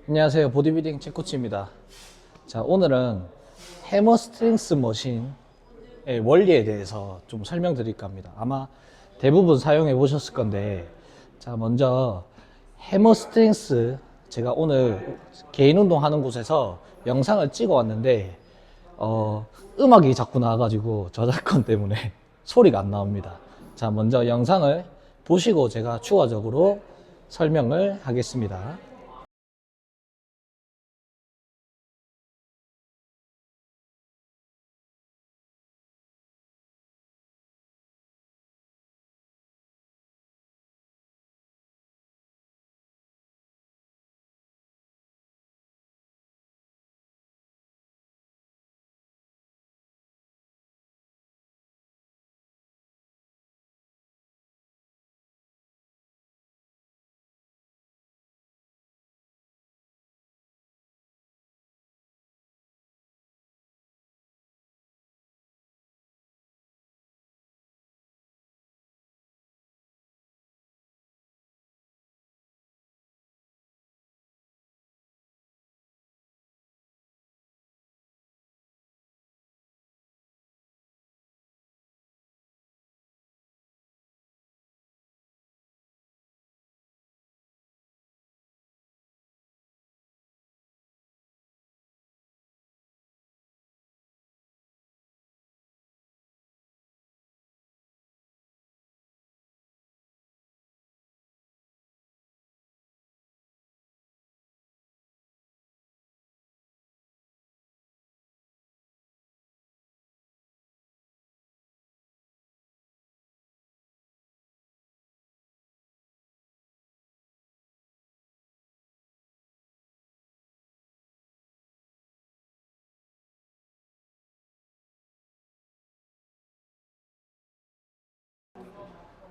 안녕하세요. 보디빌딩 제코치입니다. 자, 오늘은 해머스트렝스 머신의 원리에 대해서 좀 설명드릴까 합니다. 아마 대부분 사용해 보셨을 건데, 자, 먼저 해머스트렝스, 제가 오늘 개인 운동하는 곳에서 영상을 찍어 왔는데 음악이 자꾸 나와가지고 저작권 때문에 소리가 안 나옵니다. 자, 먼저 영상을 보시고 제가 추가적으로 설명을 하겠습니다.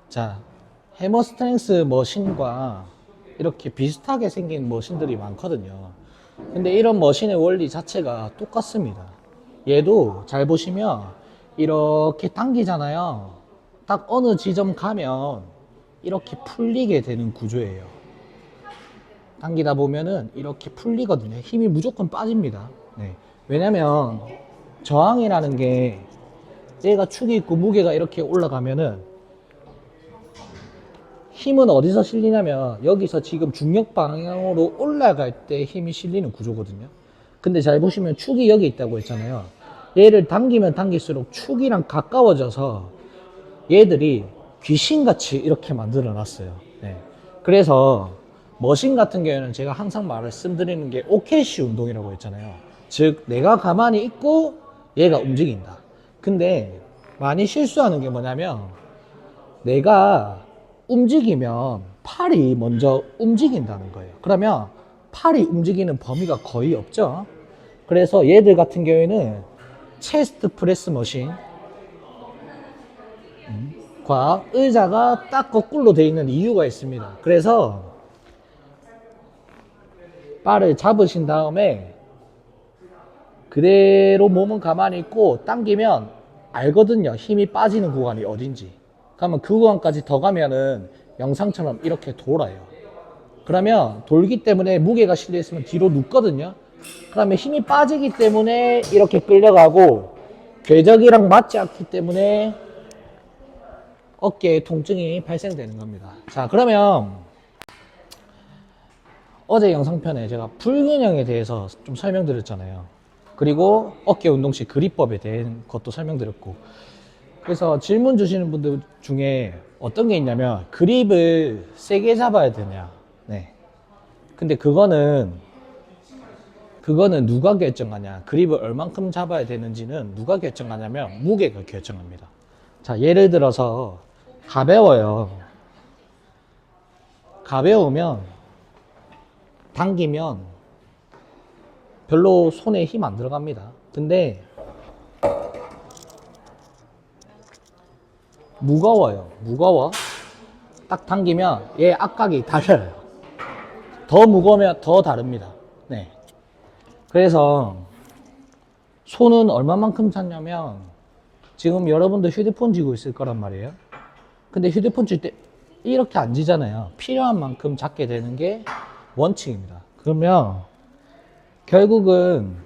자, 해머스트렝스 머신과 이렇게 비슷하게 생긴 머신들이 많거든요. 근데 이런 머신의 원리 자체가 똑같습니다. 얘도 잘 보시면 이렇게 당기잖아요. 딱 어느 지점 가면 이렇게 풀리게 되는 구조예요. 당기다 보면은 이렇게 풀리거든요. 힘이 무조건 빠집니다. 네. 왜냐면 저항이라는 게 얘가 축이 있고 무게가 이렇게 올라가면은 힘은 어디서 실리냐면 여기서 지금 중력 방향으로 올라갈 때 힘이 실리는 구조거든요. 근데 잘 보시면 축이 여기 있다고 했잖아요. 얘를 당기면 당길수록 축이랑 가까워져서 얘들이 귀신같이 이렇게 만들어 놨어요. 네. 그래서 머신 같은 경우에는 제가 항상 말씀드리는 게 오케시 운동이라고 했잖아요. 즉 내가 가만히 있고 얘가 움직인다. 근데 많이 실수하는 게 뭐냐면 내가 움직이면 팔이 먼저 움직인다는 거예요. 그러면 팔이 움직이는 범위가 거의 없죠. 그래서 얘들 같은 경우에는 체스트 프레스 머신과 의자가 딱 거꾸로 되어 있는 이유가 있습니다. 그래서 바를 잡으신 다음에 그대로 몸은 가만히 있고 당기면 알거든요. 힘이 빠지는 구간이 어딘지. 그러면 그 구간까지 더 가면은 영상처럼 이렇게 돌아요. 그러면 돌기 때문에 무게가 실려 있으면 뒤로 눕거든요. 그러면 힘이 빠지기 때문에 이렇게 끌려가고 궤적이랑 맞지 않기 때문에 어깨에 통증이 발생되는 겁니다. 자, 그러면 어제 영상편에 제가 불균형에 대해서 좀 설명드렸잖아요. 그리고 어깨 운동 시 그립법에 대한 것도 설명드렸고, 그래서 질문 주시는 분들 중에 어떤 게 있냐면 그립을 세게 잡아야 되냐. 네. 근데 그거는 누가 결정하냐. 그립을 얼만큼 잡아야 되는지는 누가 결정하냐면 무게가 결정합니다. 자, 예를 들어서 가벼워요. 가벼우면 당기면 별로 손에 힘 안 들어갑니다. 근데 무거워. 딱 당기면 얘 압각이 달려요. 더 무거우면 더 다릅니다. 네. 그래서 손은 얼마만큼 찼냐면 지금 여러분들 휴대폰 쥐고 있을 거란 말이에요. 근데 휴대폰 쥘 때 이렇게 안 지잖아요. 필요한 만큼 잡게 되는 게 원칙입니다. 그러면 결국은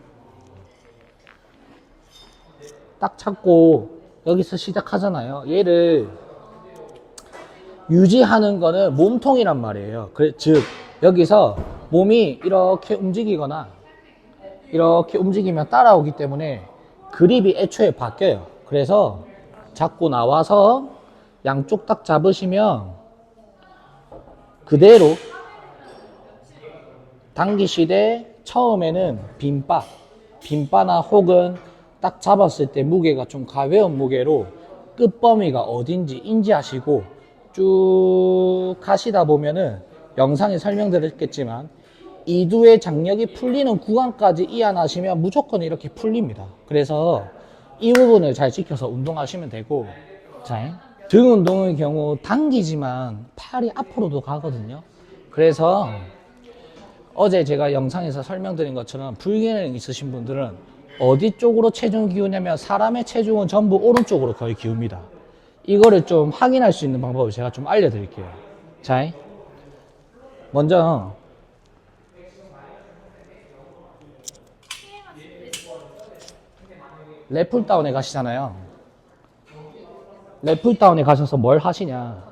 딱 잡고 여기서 시작하잖아요. 얘를 유지하는 거는 몸통이란 말이에요. 즉 여기서 몸이 이렇게 움직이거나 이렇게 움직이면 따라오기 때문에 그립이 애초에 바뀌어요. 그래서 잡고 나와서 양쪽 딱 잡으시면 그대로 당기시되 처음에는 빈바나 혹은 딱 잡았을 때 무게가 좀 가벼운 무게로 끝범위가 어딘지 인지하시고 쭉 가시다 보면은 영상에 설명드렸겠지만 이두의 장력이 풀리는 구간까지 이완하시면 무조건 이렇게 풀립니다. 그래서 이 부분을 잘 지켜서 운동하시면 되고, 자, 등 운동의 경우 당기지만 팔이 앞으로도 가거든요. 그래서 어제 제가 영상에서 설명드린 것처럼 불균형 있으신 분들은 어디 쪽으로 체중을 기우냐면 사람의 체중은 전부 오른쪽으로 거의 기웁니다. 이거를 좀 확인할 수 있는 방법을 제가 좀 알려드릴게요. 자, 먼저 랩풀다운에 가시잖아요. 랩풀다운에 가셔서 뭘 하시냐,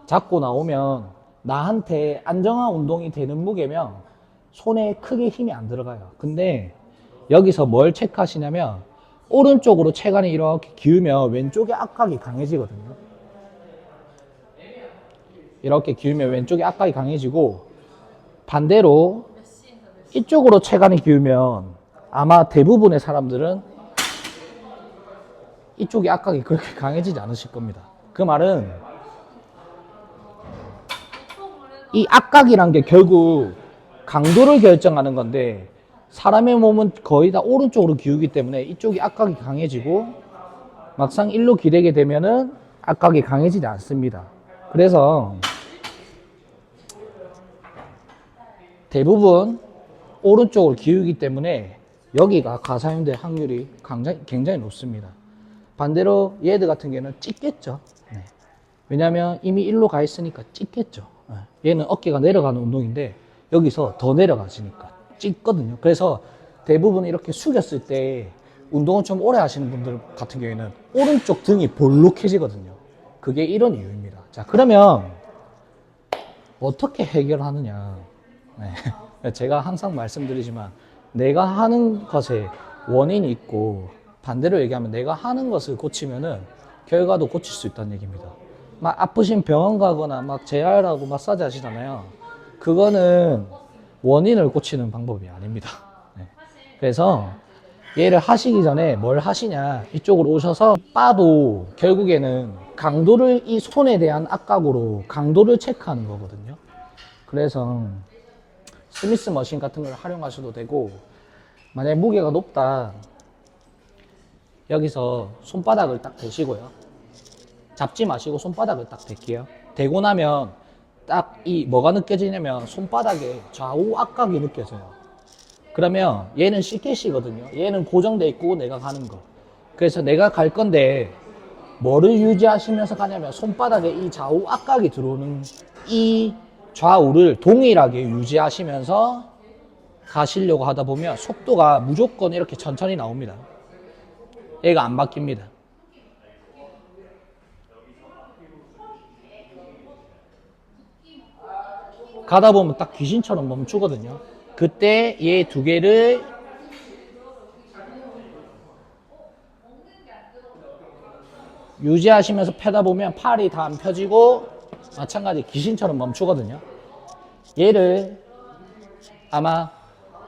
잡고 나오면 나한테 안정한 운동이 되는 무게면 손에 크게 힘이 안 들어가요. 근데 여기서 뭘 체크하시냐면 오른쪽으로 체간이 이렇게 기우면 왼쪽에 압박이 강해지거든요. 이렇게 기우면 왼쪽에 압박이 강해지고, 반대로 이쪽으로 체간이 기우면 아마 대부분의 사람들은 이쪽이 압박이 그렇게 강해지지 않으실 겁니다. 그 말은 이 압박이란 게 결국 강도를 결정하는 건데 사람의 몸은 거의 다 오른쪽으로 기우기 때문에 이쪽이 압박이 강해지고 막상 일로 기대게 되면은 압박이 강해지지 않습니다. 그래서 대부분 오른쪽으로 기우기 때문에 여기가 가사용될 확률이 굉장히 높습니다. 반대로 얘들 같은 경우는 찢겠죠. 네. 왜냐하면 이미 일로 가 있으니까 찢겠죠. 네. 얘는 어깨가 내려가는 운동인데 여기서 더 내려가시니까 찢거든요. 그래서 대부분 이렇게 숙였을 때 운동을 좀 오래 하시는 분들 같은 경우에는 오른쪽 등이 볼록해지거든요. 그게 이런 이유입니다. 자, 그러면 어떻게 해결하느냐. 네. 제가 항상 말씀드리지만 내가 하는 것에 원인이 있고 반대로 얘기하면 내가 하는 것을 고치면은 결과도 고칠 수 있다는 얘기입니다. 막 아프신 병원 가거나 막 재활하고 마사지 하시잖아요. 그거는 원인을 고치는 방법이 아닙니다. 네. 그래서 얘를 하시기 전에 뭘 하시냐, 이쪽으로 오셔서 바도 결국에는 강도를 이 손에 대한 압각으로 강도를 체크하는 거거든요. 그래서 스미스 머신 같은 걸 활용하셔도 되고, 만약에 무게가 높다, 여기서 손바닥을 딱 대시고요. 잡지 마시고 손바닥을 딱 댈게요. 대고 나면 딱 뭐가 느껴지냐면 손바닥에 좌우 압각이 느껴져요. 그러면 얘는 CKC거든요. 얘는 고정돼 있고 내가 가는 거. 그래서 내가 갈 건데 뭐를 유지하시면서 가냐면 손바닥에 이 좌우 압각이 들어오는 이 좌우를 동일하게 유지하시면서 가시려고 하다 보면 속도가 무조건 이렇게 천천히 나옵니다. 얘가 안 바뀝니다. 가다 보면 딱 귀신처럼 멈추거든요. 그때 얘 두 개를 유지하시면서 펴다 보면 팔이 다 안 펴지고 마찬가지 귀신처럼 멈추거든요. 얘를 아마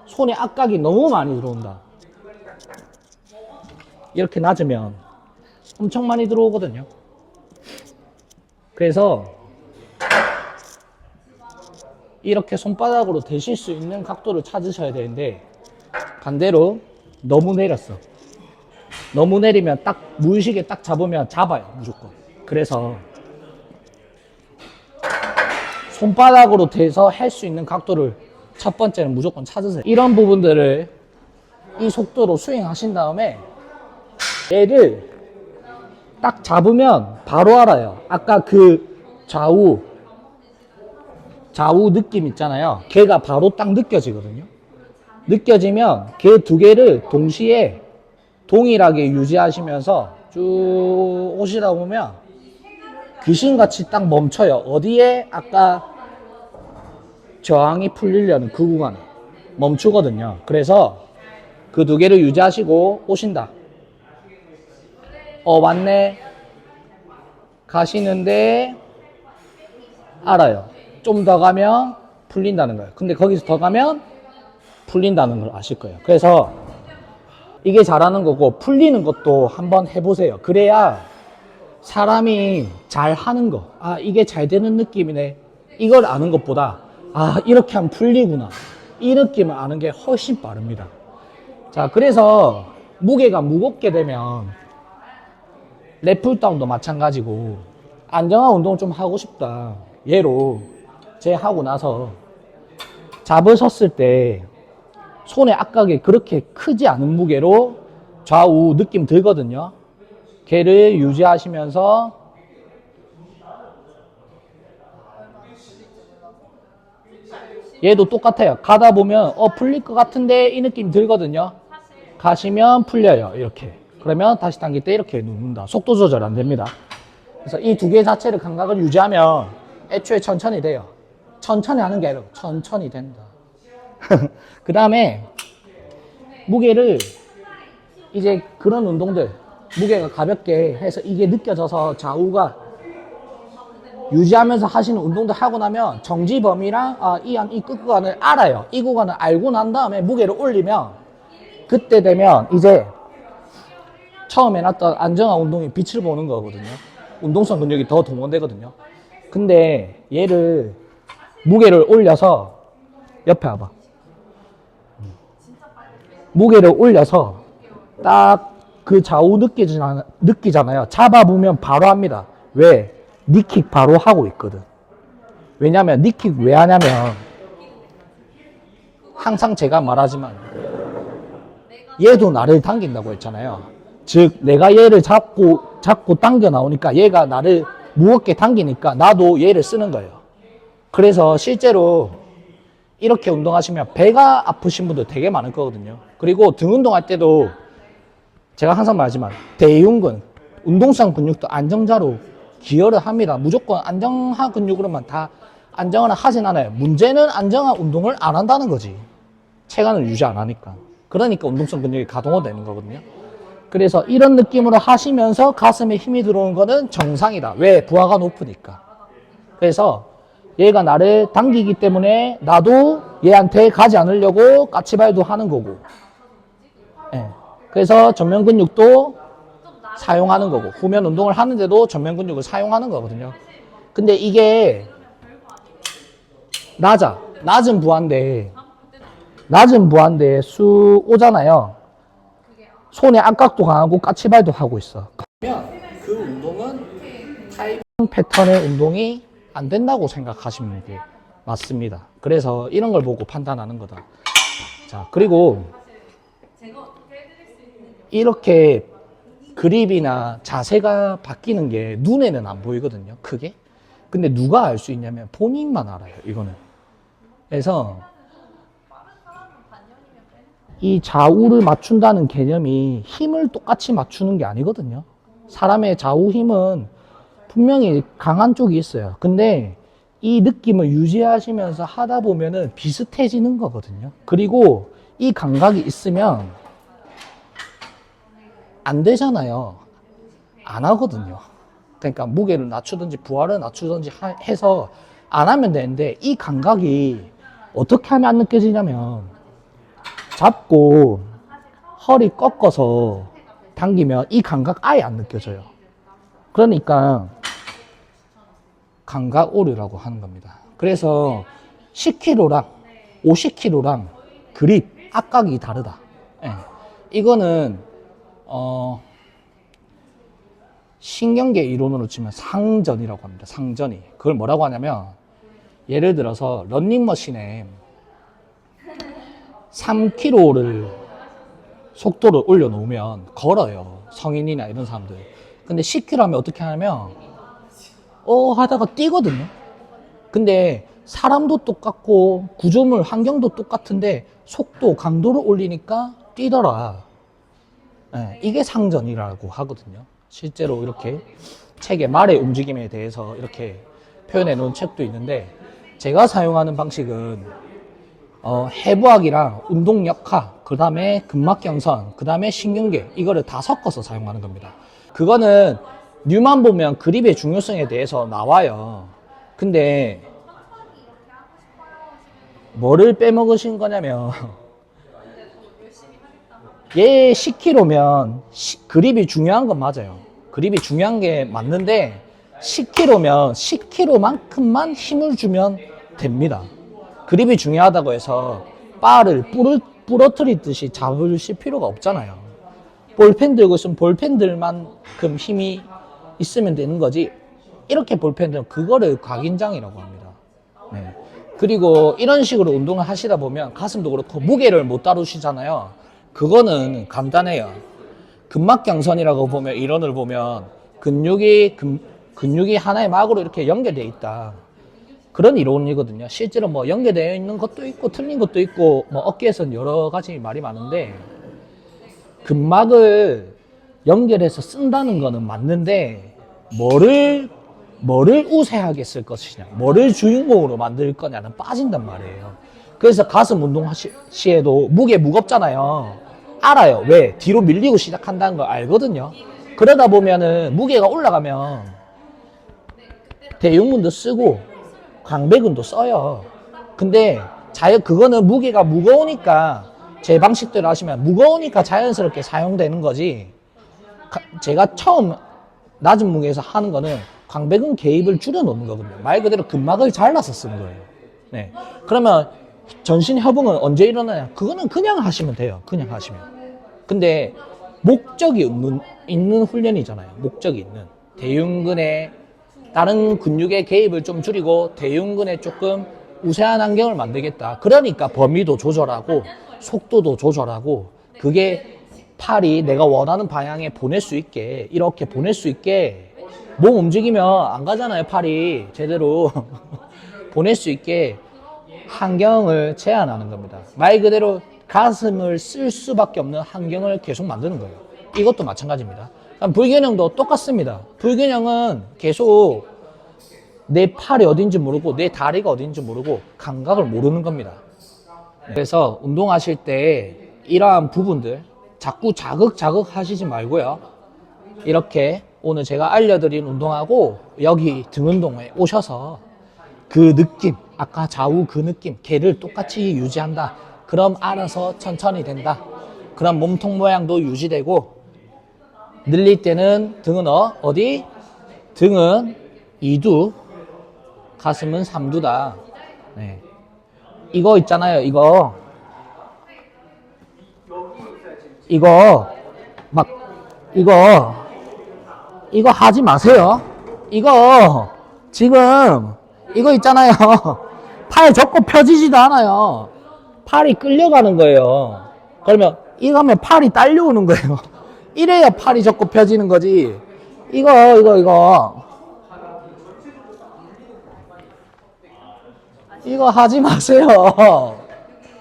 손에 압각이 너무 많이 들어온다. 이렇게 낮으면 엄청 많이 들어오거든요. 그래서 이렇게 손바닥으로 대실 수 있는 각도를 찾으셔야 되는데 반대로 너무 내렸어. 너무 내리면 딱 무의식에 딱 잡으면 잡아요. 무조건. 그래서 손바닥으로 대서 할 수 있는 각도를 첫 번째는 무조건 찾으세요. 이런 부분들을 이 속도로 수행하신 다음에 얘를 딱 잡으면 바로 알아요. 아까 그 좌우 좌우 느낌 있잖아요. 걔가 바로 딱 느껴지거든요. 느껴지면 걔 두 개를 동시에 동일하게 유지하시면서 쭉 오시다 보면 귀신같이 딱 멈춰요. 어디에? 아까 저항이 풀리려는 그 구간에 멈추거든요. 그래서 그 두 개를 유지하시고 오신다. 왔네. 가시는데 알아요. 좀 더 가면 풀린다는 거예요. 근데 거기서 더 가면 풀린다는 걸 아실 거예요. 그래서 이게 잘하는 거고 풀리는 것도 한번 해보세요. 그래야 사람이 잘 하는 거, 이게 잘 되는 느낌이네, 이걸 아는 것보다 이렇게 하면 풀리구나, 이 느낌을 아는 게 훨씬 빠릅니다. 자, 그래서 무게가 무겁게 되면 랩풀다운도 마찬가지고 안정한 운동을 좀 하고 싶다. 얘로 제 하고 나서 잡으셨을 때 손의 압각이 그렇게 크지 않은 무게로 좌우 느낌 들거든요. 걔를 유지하시면서 얘도 똑같아요. 가다 보면 풀릴 것 같은데 이 느낌 들거든요. 가시면 풀려요. 이렇게. 그러면 다시 당길 때 이렇게 눕는다. 속도 조절 안 됩니다. 그래서 이 두 개 자체를 감각을 유지하면 애초에 천천히 돼요. 천천히 하는 게 아니라 천천히 된다. 그 다음에 무게를 이제 그런 운동들 무게가 가볍게 해서 이게 느껴져서 좌우가 유지하면서 하시는 운동도 하고 나면 정지 범위랑 이 끝 구간을 알아요. 이 구간을 알고 난 다음에 무게를 올리면 그때 되면 이제 처음에 해놨던 안정화 운동이 빛을 보는 거거든요. 운동성 근육이 더 동원되거든요. 근데 얘를 무게를 올려서 옆에 와봐. 무게를 올려서 딱 그 좌우 느끼잖아요. 잡아보면 바로 합니다. 왜? 니킥 바로 하고 있거든. 왜냐면 니킥 왜 하냐면 항상 제가 말하지만 얘도 나를 당긴다고 했잖아요. 즉 내가 얘를 잡고 당겨 나오니까 얘가 나를 무겁게 당기니까 나도 얘를 쓰는 거예요. 그래서 실제로 이렇게 운동하시면 배가 아프신 분들 되게 많을 거거든요. 그리고 등 운동할 때도 제가 항상 말하지만 대흉근, 운동성 근육도 안정자로 기여를 합니다. 무조건 안정화 근육으로만 다 안정화를 하진 않아요. 문제는 안정화 운동을 안 한다는 거지. 체간을 유지 안 하니까. 그러니까 운동성 근육이 가동화되는 거거든요. 그래서 이런 느낌으로 하시면서 가슴에 힘이 들어오는 거는 정상이다. 왜? 부하가 높으니까. 그래서 얘가 나를 당기기 때문에 나도 얘한테 가지 않으려고 까치발도 하는 거고. 네. 그래서 전면 근육도 사용하는 거고, 후면 운동을 하는데도 전면 근육을 사용하는 거거든요. 근데 이게 낮은 부하인데 쑥 오잖아요. 손의 압각도 강하고 까치발도 하고 있어. 그러면 그 운동은 타이밍 패턴의 운동이 안 된다고 생각하시면 게 맞습니다. 그래서 이런 걸 보고 판단하는 거다. 자, 그리고 이렇게 그립이나 자세가 바뀌는 게 눈에는 안 보이거든요, 크게. 근데 누가 알 수 있냐면 본인만 알아요, 이거는. 그래서 이 좌우를 맞춘다는 개념이 힘을 똑같이 맞추는 게 아니거든요. 사람의 좌우 힘은 분명히 강한 쪽이 있어요. 근데 이 느낌을 유지하시면서 하다 보면은 비슷해지는 거거든요. 그리고 이 감각이 있으면 안 되잖아요. 안 하거든요. 그러니까 무게를 낮추든지 부하를 낮추든지 해서 안 하면 되는데, 이 감각이 어떻게 하면 안 느껴지냐면 잡고 허리 꺾어서 당기면 이 감각 아예 안 느껴져요. 그러니까 감각 오류라고 하는 겁니다. 그래서 10kg랑 50kg랑 그립, 압각이 다르다. 네. 이거는 신경계 이론으로 치면 상전이라고 합니다. 상전이. 그걸 뭐라고 하냐면, 예를 들어서 런닝머신에 3km를 속도를 올려놓으면 걸어요. 성인이나 이런 사람들. 근데 10km 하면 어떻게 하냐면 하다가 뛰거든요. 근데 사람도 똑같고 구조물 환경도 똑같은데 속도 강도를 올리니까 뛰더라. 네, 이게 상전이라고 하거든요. 실제로 이렇게 책의 말의 움직임에 대해서 이렇게 표현해 놓은 책도 있는데, 제가 사용하는 방식은 해부학이랑 운동 역학, 그 다음에 근막 경선, 그 다음에 신경계, 이거를 다 섞어서 사용하는 겁니다. 그거는 뉴만 보면 그립의 중요성에 대해서 나와요. 근데 뭐를 빼먹으신 거냐면, 얘 10kg면 그립이 중요한 건 맞아요. 그립이 중요한 게 맞는데 10kg면 10kg만큼만 힘을 주면 됩니다. 그립이 중요하다고 해서 바를 부러뜨리듯이 잡으실 필요가 없잖아요. 볼펜 들고 있으면 볼펜들만큼 힘이 있으면 되는 거지, 이렇게 볼펜들은 그거를 각인장이라고 합니다. 네. 그리고 이런 식으로 운동을 하시다 보면 가슴도 그렇고 무게를 못 다루시잖아요. 그거는 간단해요. 근막경선이라고 보면, 이론을 보면 근육이 하나의 막으로 이렇게 연결되어 있다, 그런 이론이거든요. 실제로 뭐 연결되어 있는 것도 있고 틀린 것도 있고, 뭐 업계에서는 여러 가지 말이 많은데, 근막을 연결해서 쓴다는 거는 맞는데 뭐를 우세하게 쓸 것이냐, 뭐를 주인공으로 만들 거냐는 빠진단 말이에요. 그래서 가슴 운동 시에도 무게 무겁잖아요. 알아요. 왜? 뒤로 밀리고 시작한다는 걸 알거든요. 그러다 보면은 무게가 올라가면 대흉근도 쓰고 광배근도 써요. 근데 그거는 무게가 무거우니까, 제 방식대로 하시면 무거우니까 자연스럽게 사용되는 거지, 제가 처음 낮은 무게에서 하는 거는 광배근 개입을 줄여 놓는 거거든요. 말 그대로 근막을 잘라서 쓰는 거예요. 네. 그러면 전신 협응은 언제 일어나냐? 그거는 그냥 하시면 돼요. 그냥 하시면. 근데 목적이 있는 훈련이잖아요. 목적이 있는. 대흉근에 다른 근육의 개입을 좀 줄이고 대흉근에 조금 우세한 환경을 만들겠다. 그러니까 범위도 조절하고 속도도 조절하고, 그게 팔이 내가 원하는 방향에 보낼 수 있게, 이렇게 보낼 수 있게, 몸 움직이면 안 가잖아요. 팔이 제대로 보낼 수 있게 환경을 제한하는 겁니다. 말 그대로 가슴을 쓸 수밖에 없는 환경을 계속 만드는 거예요. 이것도 마찬가지입니다. 불균형도 똑같습니다. 불균형은 계속 내 팔이 어딘지 모르고 내 다리가 어딘지 모르고 감각을 모르는 겁니다. 그래서 운동하실 때 이러한 부분들 자꾸 자극 하시지 말고요. 이렇게 오늘 제가 알려드린 운동하고 여기 등 운동에 오셔서 그 느낌, 아까 좌우 그 느낌, 걔를 똑같이 유지한다. 그럼 알아서 천천히 된다. 그럼 몸통 모양도 유지되고, 늘릴 때는 등은 어디? 등은 2두, 가슴은 3두다. 네. 이거 있잖아요. 이거 하지 마세요. 지금 이거 있잖아요. 팔 접고 펴지지도 않아요. 팔이 끌려가는 거예요. 그러면 이거 하면 팔이 딸려오는 거예요. 이래야 팔이 접고 펴지는 거지. 이거 하지 마세요.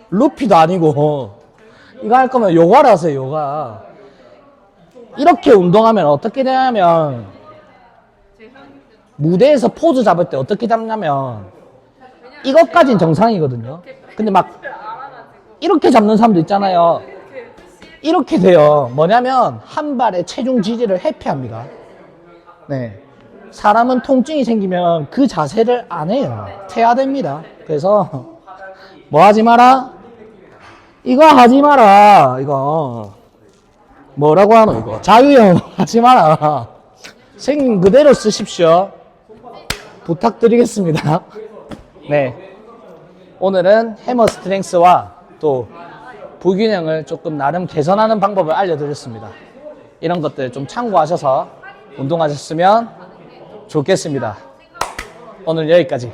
루피도 아니고. 이거 할 거면 요가를 하세요. 요가. 이렇게 운동하면 어떻게 되냐면, 무대에서 포즈 잡을 때 어떻게 잡냐면, 이것까진 정상이거든요. 근데 막 이렇게 잡는 사람도 있잖아요. 이렇게 돼요. 뭐냐면 한 발의 체중 지지를 회피합니다. 네. 사람은 통증이 생기면 그 자세를 안 해요. 퇴화됩니다. 그래서 뭐 하지 마라? 이거 하지 마라. 이거 뭐라고 하노? 이거 자유형 하지 마라. 생긴 그대로 쓰십시오. 부탁드리겠습니다. 네. 오늘은 해머 스트렝스와 또 불균형을 조금 나름 개선하는 방법을 알려드렸습니다. 이런 것들 좀 참고하셔서 운동하셨으면 좋겠습니다. 오늘 여기까지.